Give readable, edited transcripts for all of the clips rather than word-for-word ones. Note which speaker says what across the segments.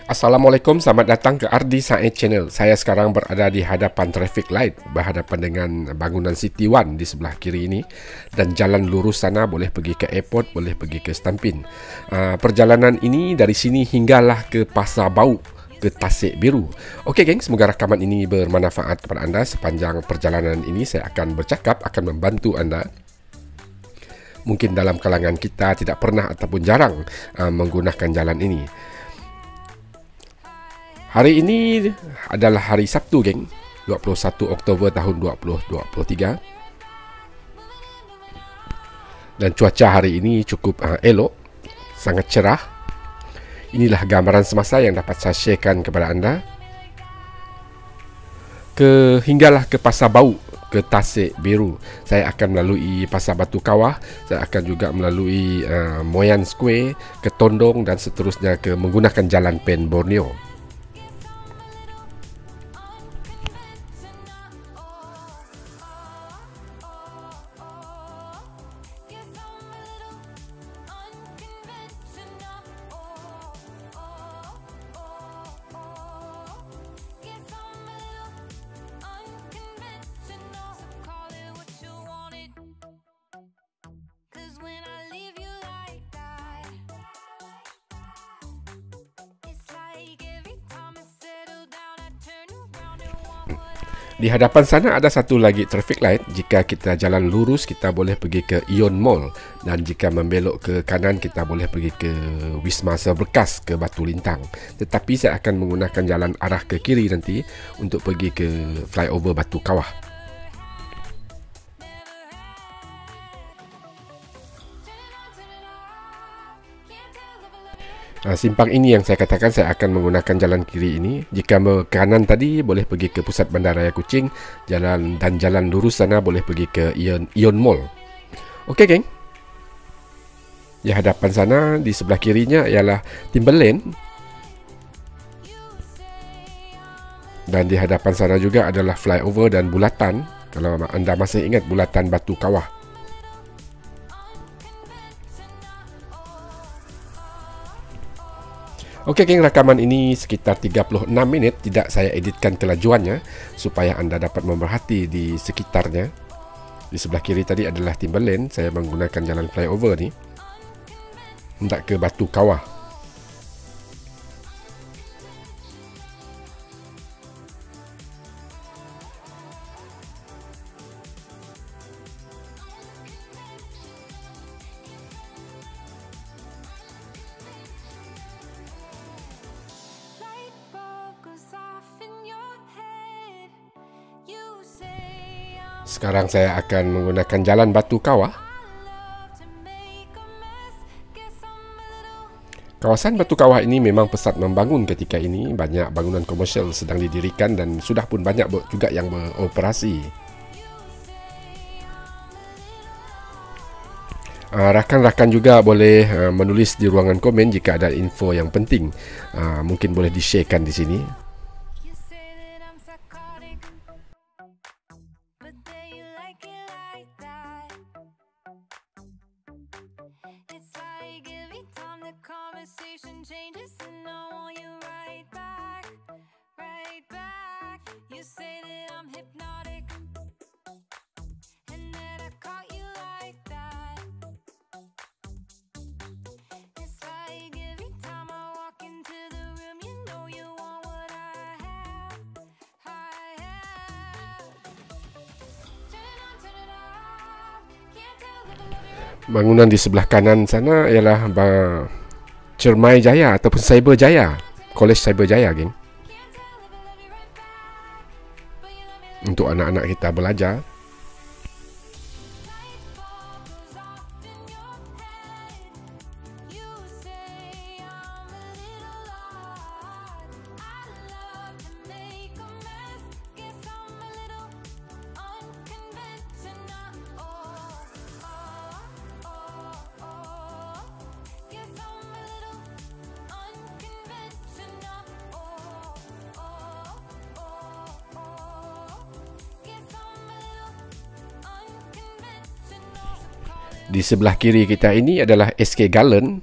Speaker 1: Assalamualaikum, selamat datang ke Ardi Said Channel. Saya sekarang berada di hadapan traffic light, berhadapan dengan bangunan City One di sebelah kiri ini, dan jalan lurus sana boleh pergi ke airport, boleh pergi ke Stampin. Perjalanan ini dari sini hinggalah ke Pasar Bau, ke Tasik Biru. Okey geng, semoga rakaman ini bermanfaat kepada anda. Sepanjang perjalanan ini saya akan bercakap, akan membantu anda. Mungkin dalam kalangan kita tidak pernah ataupun jarang menggunakan jalan ini. Hari ini adalah hari Sabtu geng, 21 Oktober tahun 2023. Dan cuaca hari ini cukup elok, sangat cerah. Inilah gambaran semasa yang dapat saya sharekan kepada anda. Hinggalah ke Pasar Bau, ke Tasik Biru. Saya akan melalui Pasar Batu Kawah, saya akan juga melalui Moyan Square, ke Tondong dan seterusnya menggunakan Jalan Pen Borneo. Di hadapan sana ada satu lagi traffic light. Jika kita jalan lurus, kita boleh pergi ke Ion Mall, dan jika membelok ke kanan, kita boleh pergi ke Wisma Seberkas, ke Batu Lintang. Tetapi saya akan menggunakan jalan arah ke kiri nanti untuk pergi ke flyover Batu Kawah. Simpang ini yang saya katakan saya akan menggunakan jalan kiri ini. Jika ke kanan tadi boleh pergi ke Pusat Bandaraya Kuching, jalan lurus sana boleh pergi ke Ion Mall. Okey geng. Di hadapan sana di sebelah kirinya ialah Timberland. Dan di hadapan sana juga adalah flyover dan bulatan. Kalau anda masih ingat bulatan Batu Kawah. Okey geng, rakaman ini sekitar 36 minit, tidak saya editkan kelajuannya supaya anda dapat memerhati di sekitarnya. Di sebelah kiri tadi adalah Timberland, saya menggunakan jalan flyover ni hendak ke Batu Kawah. Sekarang saya akan menggunakan jalan Batu Kawah. Kawasan Batu Kawah ini memang pesat membangun ketika ini. Banyak bangunan komersial sedang didirikan dan sudah pun banyak juga yang beroperasi. Rakan-rakan juga boleh menulis di ruangan komen jika ada info yang penting. Mungkin boleh di-sharekan di sini. Bangunan di sebelah kanan sana ialah Cermai Jaya ataupun Cyber Jaya, College Cyber Jaya geng. Untuk anak-anak kita belajar. Di sebelah kiri kita ini adalah SK Garland,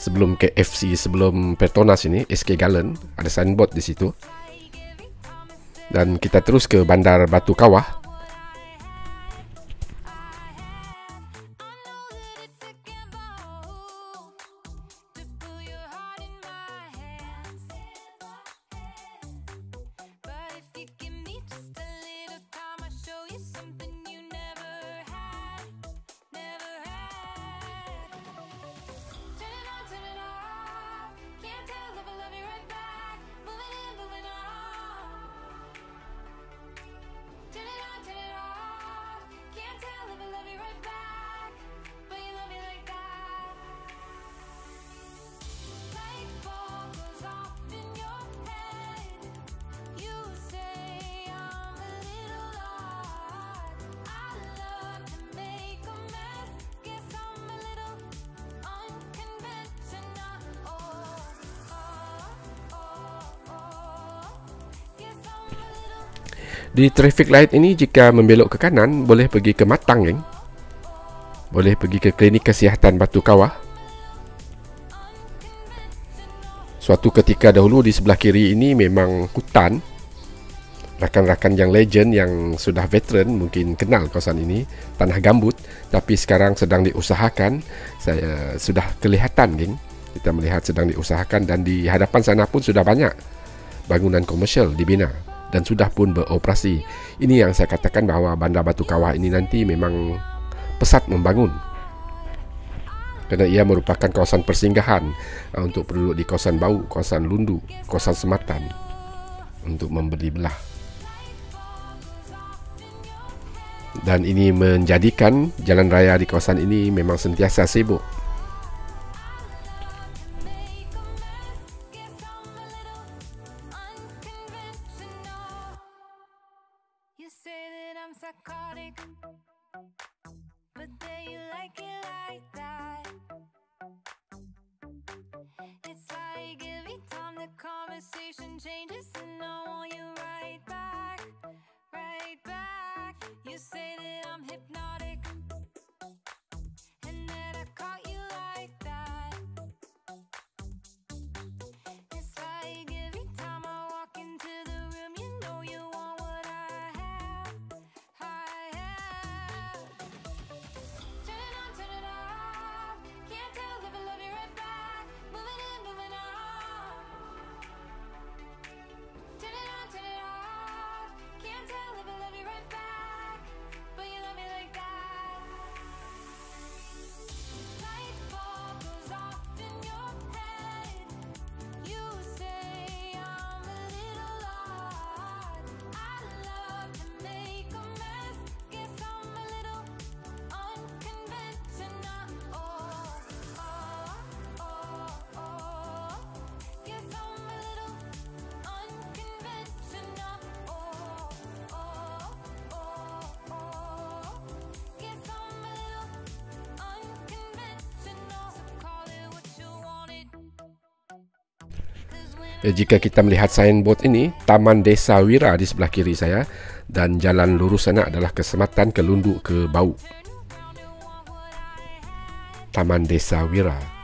Speaker 1: sebelum KFC, sebelum Petronas ini, SK Gallen, ada signboard di situ. Dan kita terus ke Bandar Batu Kawah. Di traffic light ini, jika membelok ke kanan, boleh pergi ke Matang, geng. Boleh pergi ke Klinik Kesihatan Batu Kawah. Suatu ketika dahulu di sebelah kiri ini memang hutan. Rakan-rakan yang legend, yang sudah veteran mungkin kenal kawasan ini, tanah gambut. Tapi sekarang sedang diusahakan. Saya sudah kelihatan, geng. Kita melihat sedang diusahakan, dan di hadapan sana pun sudah banyak bangunan komersial dibina dan sudah pun beroperasi. Ini yang saya katakan bahawa Bandar Batu Kawah ini nanti memang pesat membangun, kerana ia merupakan kawasan persinggahan untuk penduduk di kawasan Bau, kawasan Lundu, kawasan Sematan, untuk membeli belah. Dan ini menjadikan jalan raya di kawasan ini memang sentiasa sibuk. Jika kita melihat signboard ini, Taman Desa Wira di sebelah kiri saya, dan jalan lurus sana adalah ke Sematan, ke Lundu, ke Bau. Taman Desa Wira.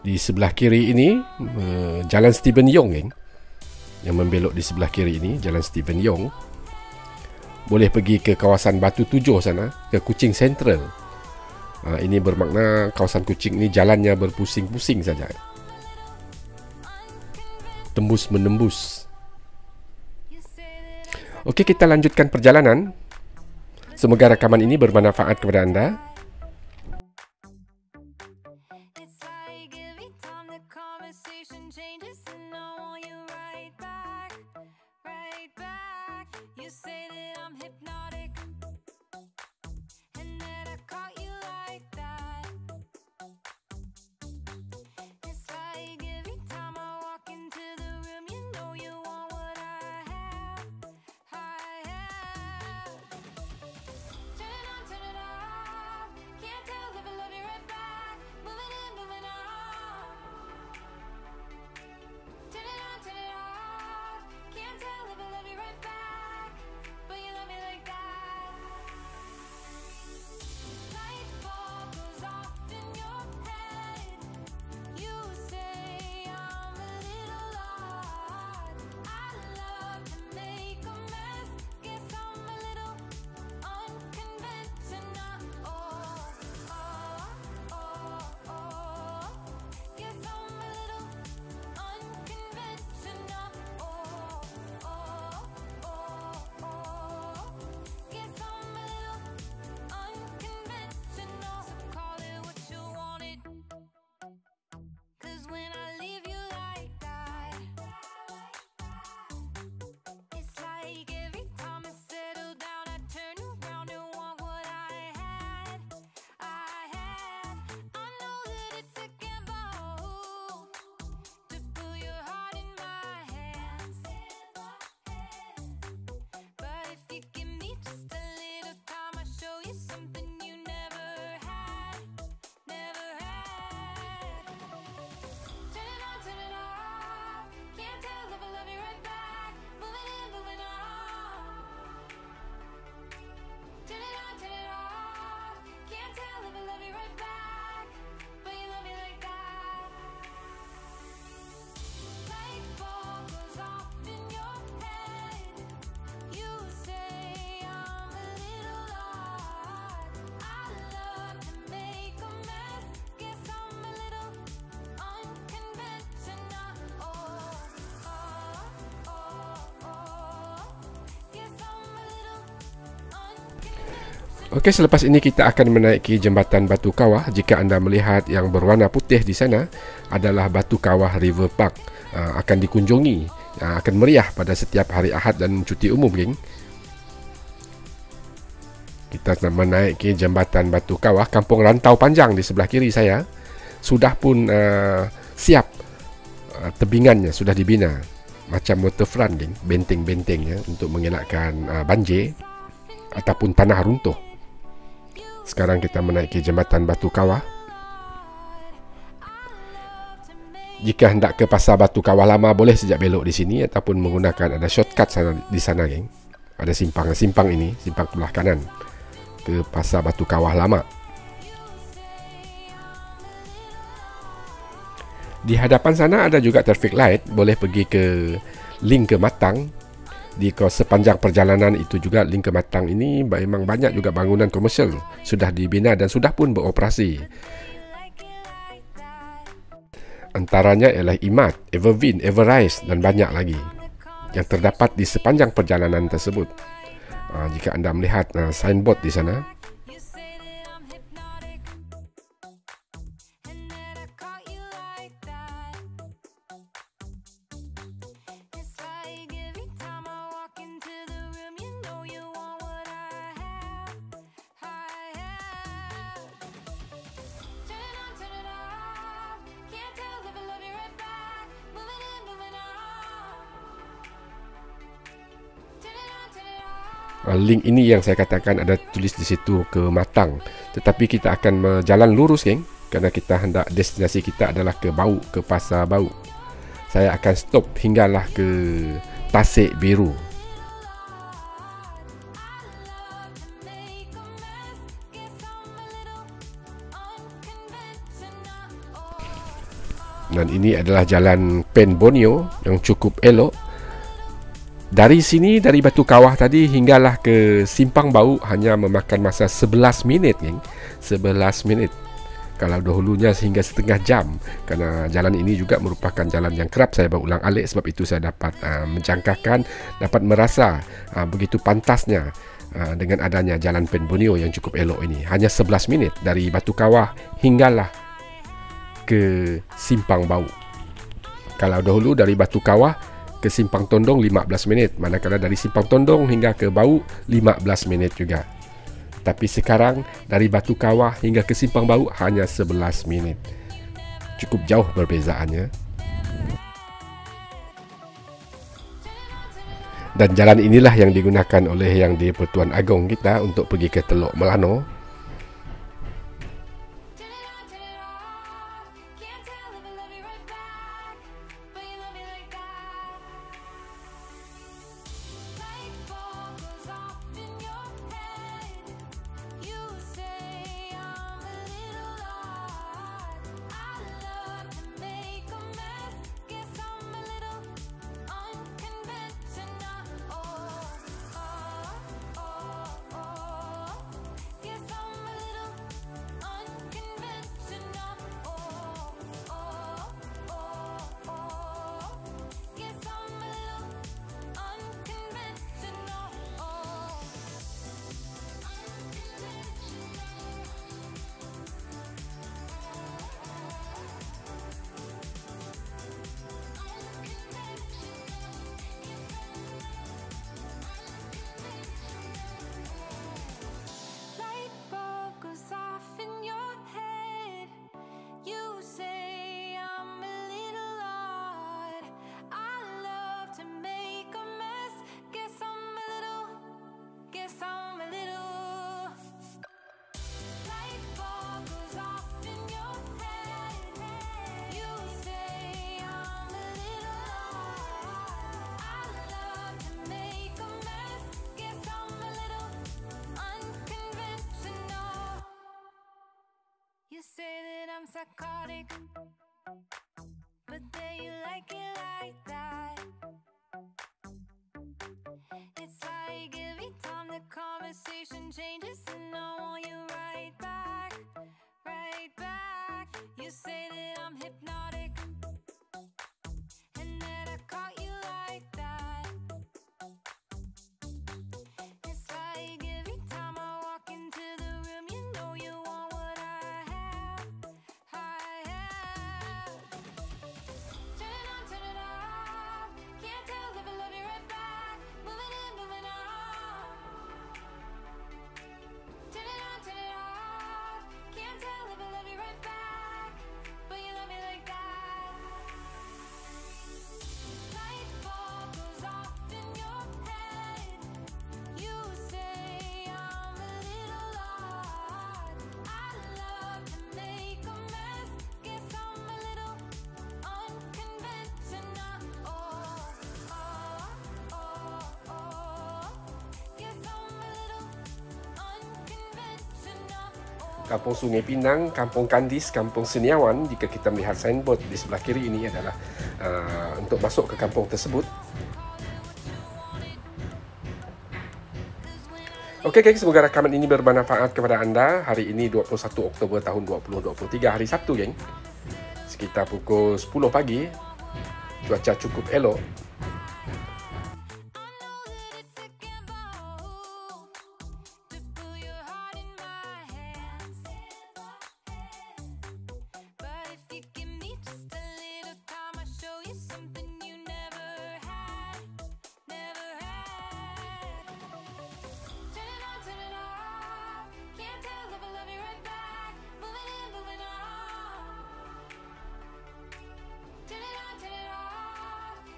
Speaker 1: Di sebelah kiri ini Jalan Stephen Yong, geng. Yang membelok di sebelah kiri ini Jalan Stephen Yong. Boleh pergi ke kawasan Batu Tujuh sana, ke Kuching Central. Ini bermakna kawasan Kuching ini jalannya berpusing-pusing saja, tembus menembus. Okey, kita lanjutkan perjalanan. Semoga rakaman ini bermanfaat kepada anda. Okey, selepas ini kita akan menaiki jambatan Batu Kawah. Jika anda melihat yang berwarna putih di sana adalah Batu Kawah River Park. Akan dikunjungi, akan meriah pada setiap hari Ahad dan cuti umum, geng. Kita menaiki jambatan Batu Kawah. Kampung Rantau Panjang di sebelah kiri saya sudah pun siap. Tebingannya sudah dibina macam waterfront, geng. Benteng-bentengnya untuk mengelakkan banjir ataupun tanah runtuh. Sekarang kita menaiki jambatan Batu Kawah. Jika hendak ke pasar Batu Kawah Lama, boleh sejak belok di sini ataupun menggunakan ada shortcut di sana, geng. Ada simpang ini, simpang sebelah kanan ke pasar Batu Kawah Lama. Di hadapan sana ada juga traffic light, boleh pergi ke link ke Matang. Di sepanjang perjalanan itu juga link ke Matang ini memang banyak juga bangunan komersial sudah dibina dan sudah pun beroperasi. Antaranya ialah Imat, Evervin, Everrise dan banyak lagi yang terdapat di sepanjang perjalanan tersebut. Jika anda melihat signboard di sana. Link ini yang saya katakan ada tulis di situ ke Matang, tetapi kita akan jalan lurus, geng, kerana kita hendak destinasi kita adalah ke Bau, ke Pasar Bau. Saya akan stop hinggalah ke Tasik Biru. Dan ini adalah jalan Pen Borneo yang cukup elok. Dari sini, dari Batu Kawah tadi hinggalah ke Simpang Bau hanya memakan masa 11 minit, geng. 11 minit. Kalau dahulunya sehingga setengah jam, kerana jalan ini juga merupakan jalan yang kerap saya berulang alik. Sebab itu saya dapat menjangkakan, dapat merasa begitu pantasnya dengan adanya jalan Pen Borneo yang cukup elok ini. Hanya 11 minit dari Batu Kawah hinggalah ke Simpang Bau. Kalau dahulu dari Batu Kawah ke Simpang Tondong 15 minit, manakala dari Simpang Tondong hingga ke Bau 15 minit juga. Tapi sekarang dari Batu Kawah hingga ke Simpang Bau hanya 11 minit. Cukup jauh perbezaannya. Dan jalan inilah yang digunakan oleh Yang di-Pertuan Agong kita untuk pergi ke Teluk Melano.
Speaker 2: Psychotic, but then you like it like that. It's like every time the conversation changes, and I want you right back, right back. You say that I'm hypnotic, and that I caught you like that. It's like every time I walk into the room, you know you want what I have. Turn it on, turn it off. Can't tell if I love you right back. Moving in, moving on. Turn it on, turn it off. Can't tell if I love you right back, but you love me like that. Light bulb goes off in your head. You say I'm a little odd. I love to make a mess. Guess I'm a little unconventional. Guess I'm a little unconventional.
Speaker 1: Kampung Sungai Pinang, Kampung Kandis, Kampung Seniawan. Jika kita melihat signboard di sebelah kiri ini adalah untuk masuk ke kampung tersebut. Okey guys, semoga rakaman ini bermanfaat kepada anda. Hari ini 21 Oktober tahun 2023, hari Sabtu geng. Sekitar pukul 10 pagi. Cuaca cukup elok.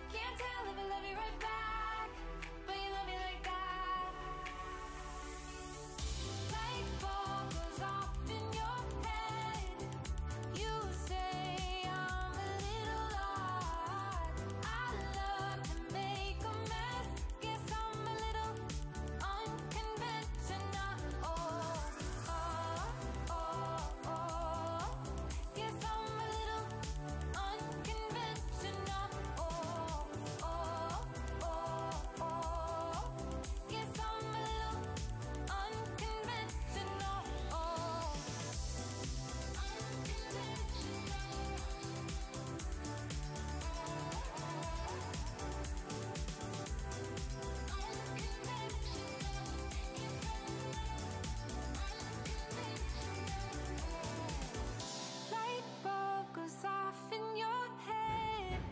Speaker 2: Can't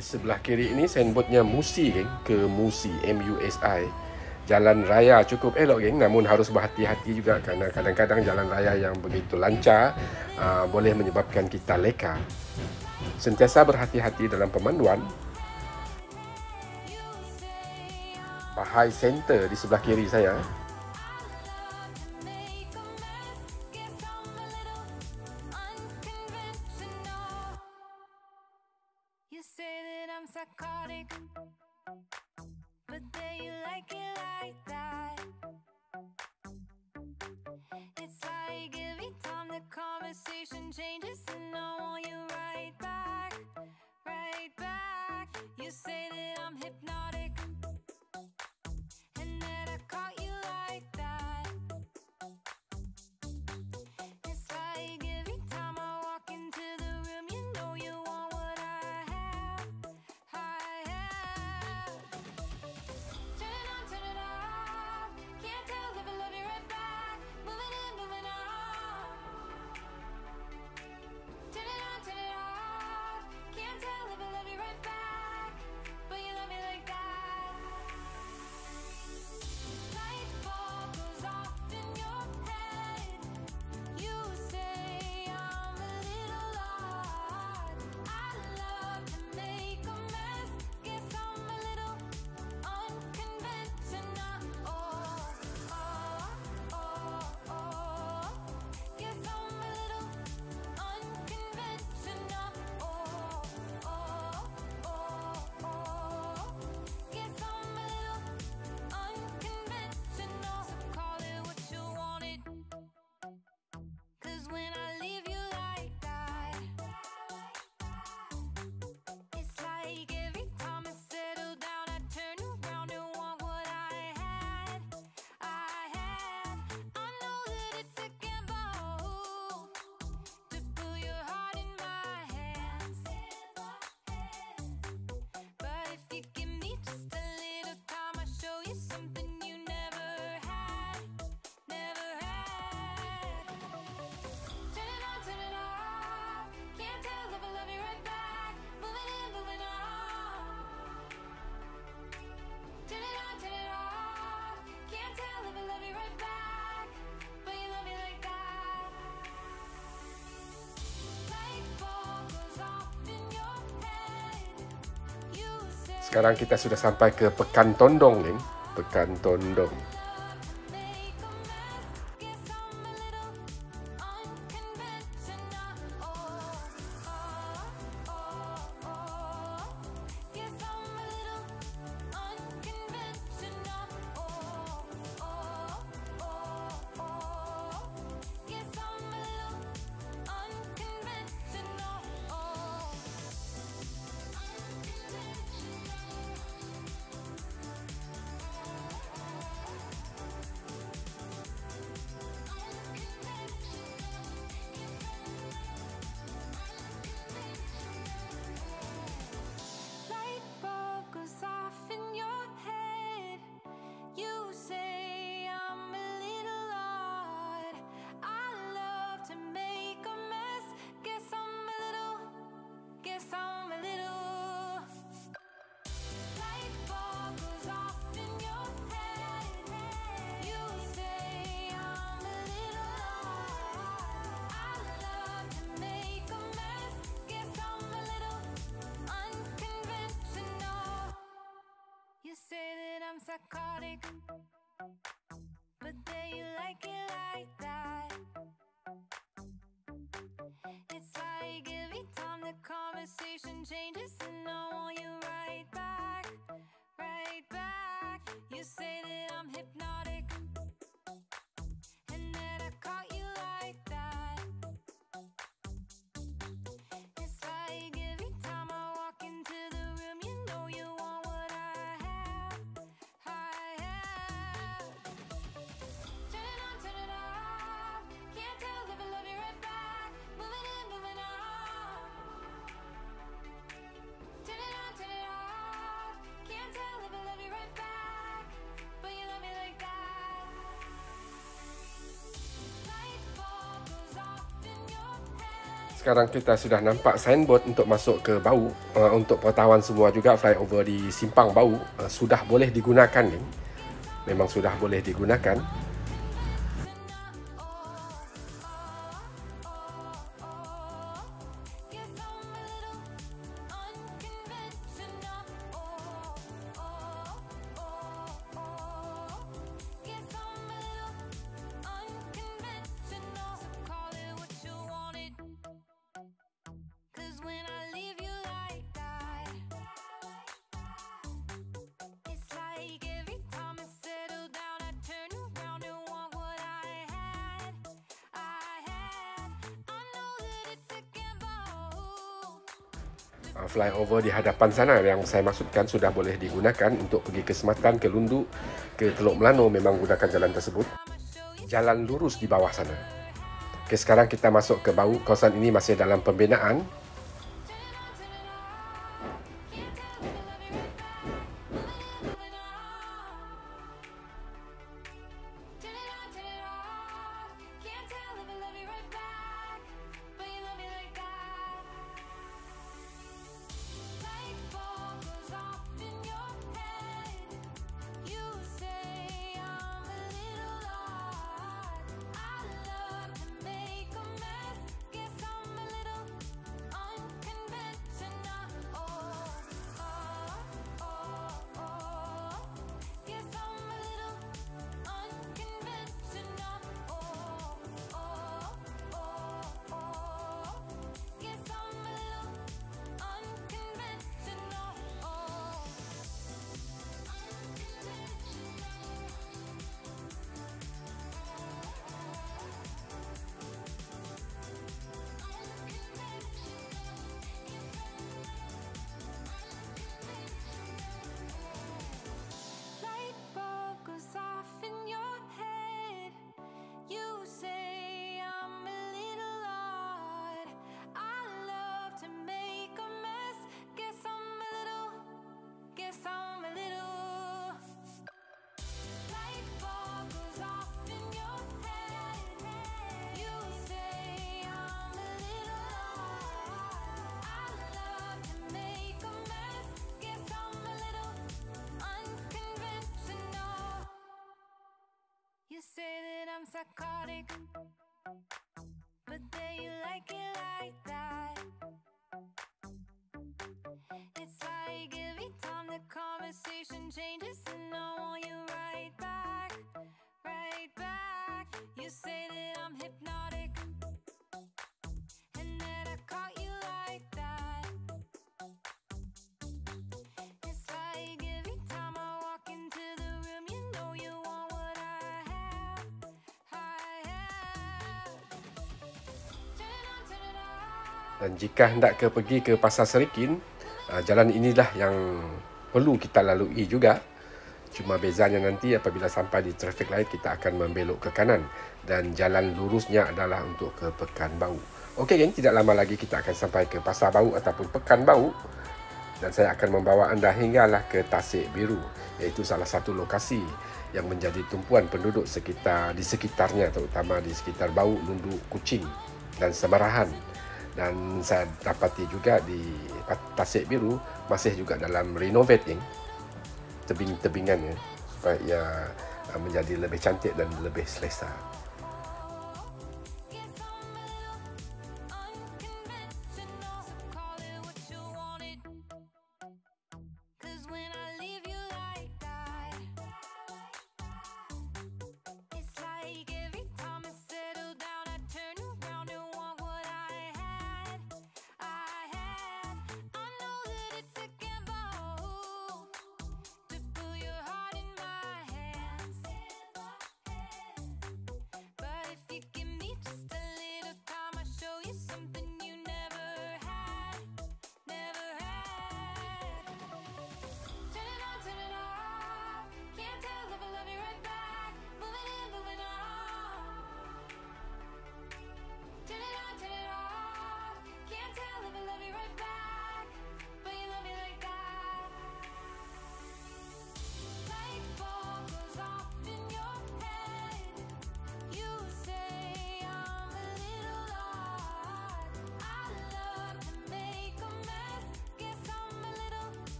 Speaker 1: Di sebelah kiri ini signboardnya Musi, geng, ke Musi, MUSI. Jalan raya cukup elok, geng, namun harus berhati-hati juga kerana kadang-kadang jalan raya yang begitu lancar boleh menyebabkan kita leka. Sentiasa berhati-hati dalam pemanduan. Bahai Center di sebelah kiri saya.
Speaker 2: You say that I'm psychotic, but then you like it like that. It's like every time the conversation changes and I want you right back, right back. You say that I'm hypnotic and that I caught you like that. It's like every time I walk into the room, you know you want what I have, I have. Turn it on, turn it off. Can't tell if I love you right back. Moving in, moving on. Turn it on, turn it off. Can't tell if I love you right back, but you love me like that. Light bulb goes off in your head. You say I'm a little odd. I love to make a mess. Guess I'm a little unconventional. Guess I'm a little unconventional. Guess I'm a little unconventional. So call it what you wanted. 'Cause when I leave you like that, it's like every time I settle down, I turn around and want what I had, I had. I know that it's a gamble to put your heart in my hands, but if you give me just a little time, I'll show you something you never had, never had. Turn it on, turn it off. Can't tell if I love you right back. Moving in, moving on. Turn it on, turn it off. Can't tell if I love you right back, but you love me like that. Light bulb goes off in your head. You say
Speaker 1: Sekarang kita sudah sampai ke Pekan Tondong, geng. Pekan Tondong.
Speaker 2: make a mess. Guess I'm a little unconventional. Guess I'm a little unconventional. Guess I'm a little unconventional. Light bulb goes off in your head. You say I'm a little odd. I love to make a mess. Guess I'm a little. Light bulb goes off in your head. You say I'm a little odd. I love to make a mess. Guess I'm a little unconventional. You say that I'm psychotic, but then you like it like that. It's like every time the conversation changes and I want you right back, right back. You say that I'm hypnotic and that I caught you like that. It's like every time I walk into the room, you know you want what I have, I have. Turn it on, turn it off. Can't tell if I love you right back. Moving in, moving on. Turn it on, turn it
Speaker 1: Sekarang kita sudah nampak signboard untuk masuk ke Bau. Untuk pengetahuan semua juga, flyover di Simpang Bau sudah boleh digunakan ni. Memang sudah boleh digunakan. Flyover di hadapan sana yang saya maksudkan sudah boleh digunakan untuk pergi ke Sematan, ke Lundu, ke Teluk Melano, memang gunakan jalan tersebut. Jalan lurus di bawah sana. Okey, sekarang kita masuk ke Bau. Kawasan ini masih dalam pembinaan.
Speaker 2: Psychotic, but then you like it like that. It's like every time the conversation changes, and I want you right back, right back. You say that I'm hypnotic, and that I caught you like that. It's like every time I walk into the room, you know you want what I have.
Speaker 1: Dan jika hendak pergi ke Pasar Serikin, jalan inilah yang perlu kita lalui juga. Cuma bezanya nanti apabila sampai di traffic light, kita akan membelok ke kanan. Dan jalan lurusnya adalah untuk ke Pekan Bau. Okey geng, tidak lama lagi kita akan sampai ke Pasar Bau ataupun Pekan Bau. Dan saya akan membawa anda hinggalah ke Tasik Biru, iaitu salah satu lokasi yang menjadi tumpuan penduduk di sekitarnya, terutama di sekitar Bau, Lundu, Kuching dan Semarahan. Dan saya dapati juga di Tasik Biru masih juga dalam renovating tebing-tebingannya supaya menjadi lebih cantik dan lebih selesa.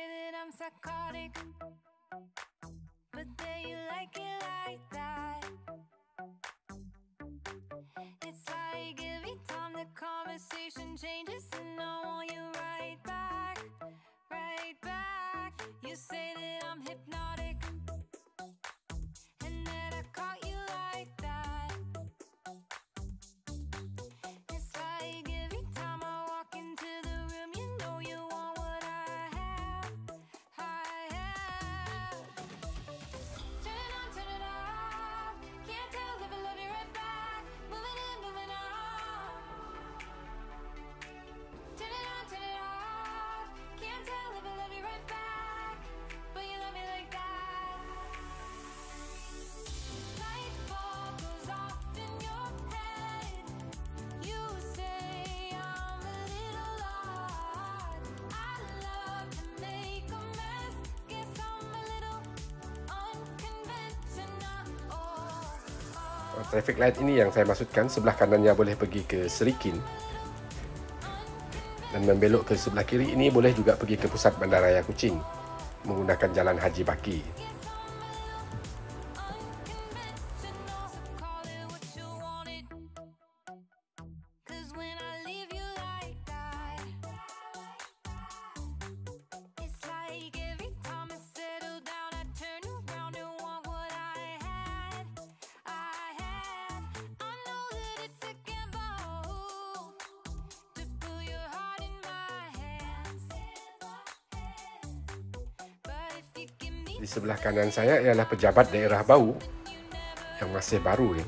Speaker 2: that I'm psychotic, but then you like it like that. It's like every time the conversation changes, and I want you right back, right back. You say that I'm hypnotic, and that I caught you like that. It's like every time I walk into the room, you know you want what I have, I have. Turn it on, turn it off. Can't tell if I love you right back. Moving in, moving on. Turn it on, turn it off. Can't tell if I love you right back, but you love me like that. Light bulb goes off in your head. You say I'm a little odd. I love to make a mess. Guess I'm a little unconventional.
Speaker 1: Traffic light ini yang saya maksudkan, sebelah kanannya boleh pergi ke Serikin dan membelok ke sebelah kiri ini boleh juga pergi ke pusat bandaraya Kuching menggunakan jalan Haji Baki.
Speaker 2: Call it what you wanted. 'Cause when I leave you like that, it's like every time I settle down, I turn around and want what I had, I had. I know that it's a gamble to put your heart in my hands, but if you give me
Speaker 1: Di sebelah kanan saya ialah pejabat daerah Bau yang masih baru ya.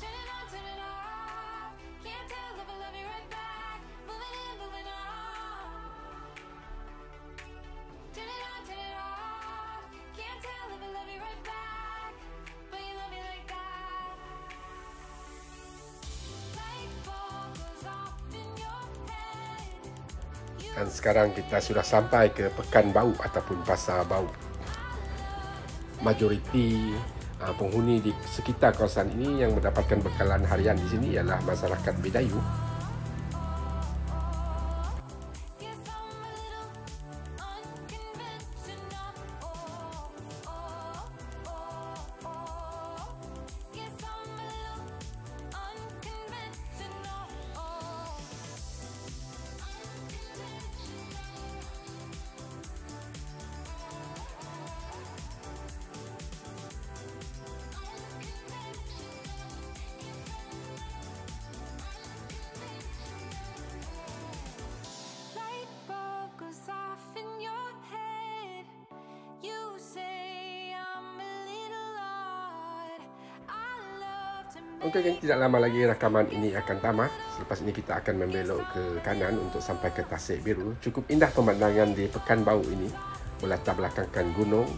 Speaker 2: turn it on, turn it off. Can't tell if I love you right back. Moving in, moving on. Turn it on, turn it off. Can't tell if I love you right back, but you love me like that. Light bulb goes off in your head.
Speaker 1: Dan sekarang kita sudah sampai ke Pekan Bau ataupun Pasar Bau. Majoriti penghuni di sekitar kawasan ini yang mendapatkan bekalan harian di sini ialah masyarakat Bidayuh.
Speaker 2: Guess I'm a little unconventional. Guess I'm a little unconventional. Light bulb goes off in your head. You say I'm a little odd. I love to
Speaker 1: Okey, geng, tidak lama lagi rakaman ini akan tamat. Selepas ini kita akan membelok ke kanan untuk sampai ke Tasik Biru. Cukup indah pemandangan di Pekan Bau ini. Berlatar belakangkan gunung.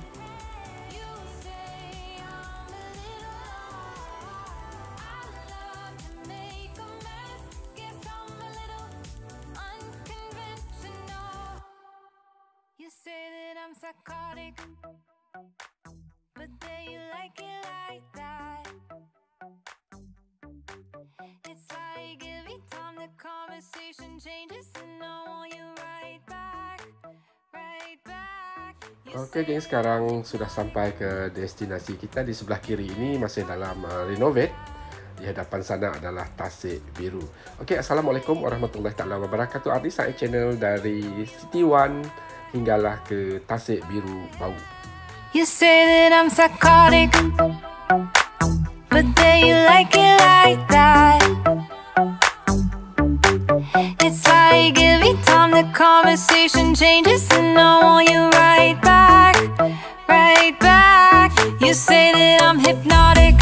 Speaker 2: make a mess. Guess I'm a little unconventional. You say that I'm psychotic, but then you like it like that. It's like every time the conversation changes, and I want you right back, right back. You
Speaker 1: Okey, geng, sekarang sudah sampai ke destinasi kita. Di sebelah kiri ini masih dalam renovate. Di hadapan sana adalah Tasik Biru. Okey, Assalamualaikum warahmatullahi taala wabarakatuh. Ardi Said Channel dari City One hinggalah ke Tasik Biru Bau.
Speaker 2: You say that I'm psychotic, but then you like it like that. It's like every time the conversation changes, and I want you right back, right back. You say that I'm hypnotic,